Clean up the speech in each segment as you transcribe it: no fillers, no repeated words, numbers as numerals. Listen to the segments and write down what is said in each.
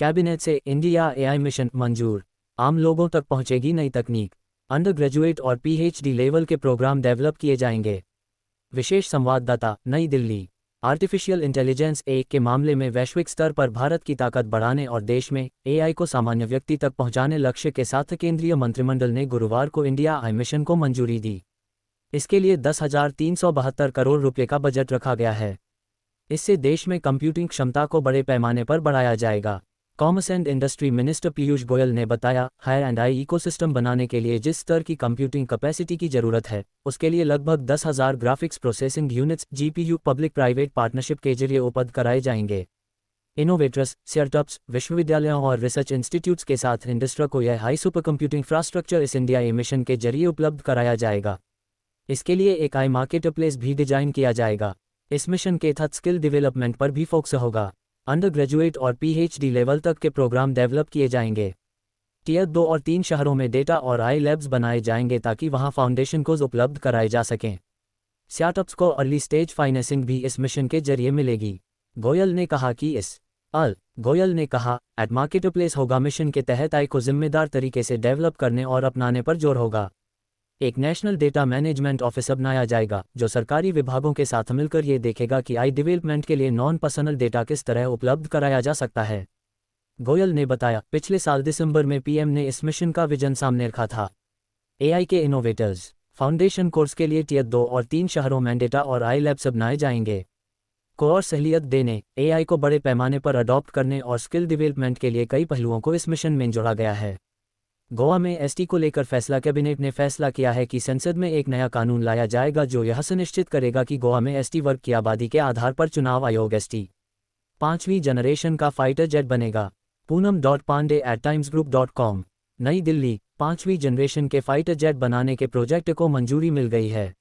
Cabinet से India AI mission मंजूर। आम लोगों तक पहुंचेगी नई तकनीक। अंडर ग्रेजुएट और पीएचडी लेवल के प्रोग्राम डेवलप किए जाएंगे। विशेष संवाददाता, नई दिल्ली। आर्टिफिशियल इंटेलिजेंस ए के मामले में वैश्विक स्तर पर भारत की ताकत बढ़ाने और देश में एआई को सामान्य व्यक्ति तक पहुंचाने लक्ष्य के साथ केंद्रीय मंत्रिमंडल ने गुरुवार को इंडिया एआई मिशन को मंजूरी दी। इसके लिए 10,372 करोड़ रुपये का बजट रखा गया है। इससे देश में कंप्यूटिंग क्षमता को बड़े पैमाने पर बढ़ाया जाएगा। Commerce and industry minister Piyush Goyal ने बताया, हायर एंड आई इकोसिस्टम बनाने के लिए जिस स्तर की कंप्यूटिंग कैपेसिटी की जरूरत है, उसके लिए लगभग 10,000 graphics processing units GPU public private partnership के जरिए उपलब्ध कराए जाएंगे। इनोवेटर्स, स्टार्टअप्स, विश्वविद्यालयों और रिसर्च इंस्टीट्यूट्स के साथ इंडस्ट्री को यह हाई सुपर कंप्यूटिंग इंफ्रास्ट्रक्चर इस इंडिया ए मिशन के जरिए उपलब्ध कराया जाएगा। इसके लिए एक आई मार्केटप्लेस भी डिजाइन किया जाएगा। इस मिशन के तहत स्किल डेवलपमेंट पर भी फोकस होगा। अंडर ग्रेजुएट और पीएचडी लेवल तक के प्रोग्राम डेवलप किए जाएंगे। टियर 2 और 3 शहरों में डेटा और आई लैब्स बनाए जाएंगे ताकि वहां फाउंडेशन कोर्स उपलब्ध कराए जा सकें। स्टार्टअप्स को अर्ली स्टेज फाइनेंसिंग भी इस मिशन के जरिए मिलेगी। गोयल ने कहा, एट मार्केटप्लेस होगा। मिशन के तहत आई को जिम्मेदार तरीके से डेवलप करने और अपनाने पर जोर होगा। एक नेशनल डेटा मैनेजमेंट ऑफिस बनाया जाएगा जो सरकारी विभागों के साथ मिलकर ये देखेगा कि आई डेवलपमेंट के लिए नॉन पर्सनल डेटा किस तरह उपलब्ध कराया जा सकता है। गोयल ने बताया, पिछले साल दिसंबर में पीएम ने इस मिशन का विजन सामने रखा था। एआई के इनोवेटर्स फाउंडेशन कोर्स के लिए टियर 2 और 3 शहरों में डेटा और आई लैब्स बनाए जाएंगे। और सहूलियत देने, एआई को बड़े पैमाने पर अडॉप्ट करने और स्किल डेवलपमेंट के लिए कई पहलुओं को इस मिशन में जोड़ा गया है। गोवा में एसटी को लेकर फैसला। कैबिनेट ने फैसला किया है कि संसद में एक नया कानून लाया जाएगा जो यह सुनिश्चित करेगा कि गोवा में एसटी वर्ग की आबादी के आधार पर चुनाव आयोग एसटी 5वीं जनरेशन का फाइटर जेट बनेगा। पूनम.पांडे@timesgroup.com। नई दिल्ली। 5वीं जनरेशन के फाइटर जेट बनाने के प्रोजेक्ट को मंजूरी मिल गई है।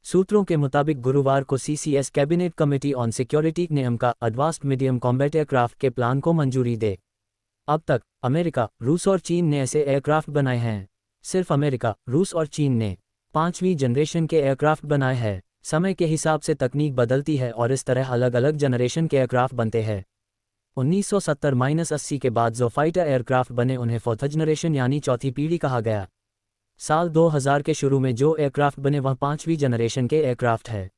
सूत्रों के मुताबिक गुरुवार को CCS cabinet committee on security ने एमका एडवांस्ड मीडियम कॉम्बैट एयरक्राफ्ट के प्लान को मंजूरी दे। अब तक अमेरिका, रूस और चीन ने ऐसे एयरक्राफ्ट बनाए हैं। सिर्फ अमेरिका, रूस और चीन ने 5वीं जनरेशन के एयरक्राफ्ट बनाए हैं। समय के हिसाब से तकनीक बदलती है और इस तरह अलग अलग जनरेशन के एयरक्राफ्ट बनते हैं। 1970-80 के बाद जो फाइटर एयरक्राफ्ट बने उन्हें फोर्थ जनरेशन यानी चौथी पीढ़ी कहा गया। साल 2000 के शुरू में जो एयरक्राफ्ट बने वह 5वीं जनरेशन के एयरक्राफ्ट है।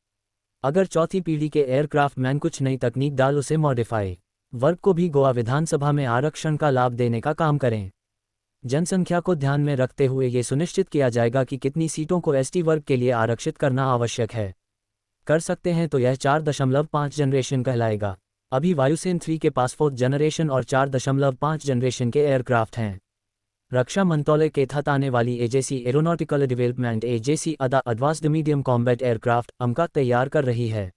अगर चौथी पीढ़ी के एयरक्राफ्ट मैन कुछ नई तकनीक डाल उसे मॉडिफाई वर्ग को भी गोवा विधानसभा में आरक्षण का लाभ देने का काम करें। जनसंख्या को ध्यान में रखते हुए ये सुनिश्चित किया जाएगा कि कितनी सीटों को एसटी वर्ग के लिए आरक्षित करना आवश्यक है। कर सकते हैं तो यह 4.5 जनरेशन कहलाएगा। अभी वायुसेन 3 के पास 4th जनरेशन और 4.5 जनरेशन के एयरक्राफ्ट हैं। रक्षा मंत्रालय के तहत आने वाली एजेसी एरोनॉटिकल डेवलपमेंट एजेसी अदा एडवांस्ड मीडियम कॉम्बैट एयरक्राफ्ट अमका तैयार कर रही है।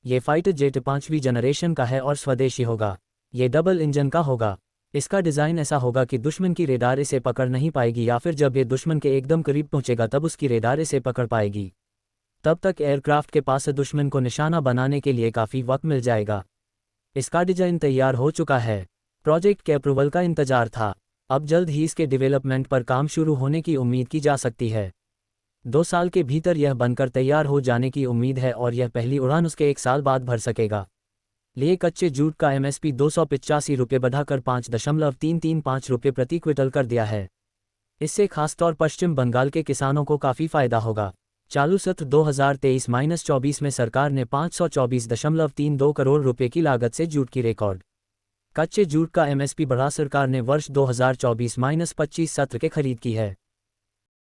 ये फाइटर जेट 5वीं जनरेशन का है और स्वदेशी होगा। ये डबल इंजन का होगा। इसका डिज़ाइन ऐसा होगा कि दुश्मन की रेडार इसे पकड़ नहीं पाएगी या फिर जब ये दुश्मन के एकदम करीब पहुंचेगा तब उसकी रेडार इसे पकड़ पाएगी। तब तक एयरक्राफ्ट के पास दुश्मन को निशाना बनाने के लिए काफ़ी वक्त मिल जाएगा। इसका डिज़ाइन तैयार हो चुका है। प्रोजेक्ट के अप्रूवल का इंतजार था। अब जल्द ही इसके डेवलपमेंट पर काम शुरू होने की उम्मीद की जा सकती है। 2 साल के भीतर यह बनकर तैयार हो जाने की उम्मीद है और यह पहली उड़ान उसके 1 साल बाद भर सकेगा। लिए कच्चे जूट का एमएसपी 285 रुपये बढ़ाकर 5.335 रुपये प्रति क्विंटल कर दिया है। इससे खासतौर पश्चिम बंगाल के किसानों को काफ़ी फायदा होगा। चालू सत्र 2023-24 में सरकार ने 524.32 करोड़ रुपये की लागत से जूट की रिकॉर्ड कच्चे जूट का एमएसपी बढ़ा सरकार ने वर्ष 2024-25 सत्र के खरीद की है।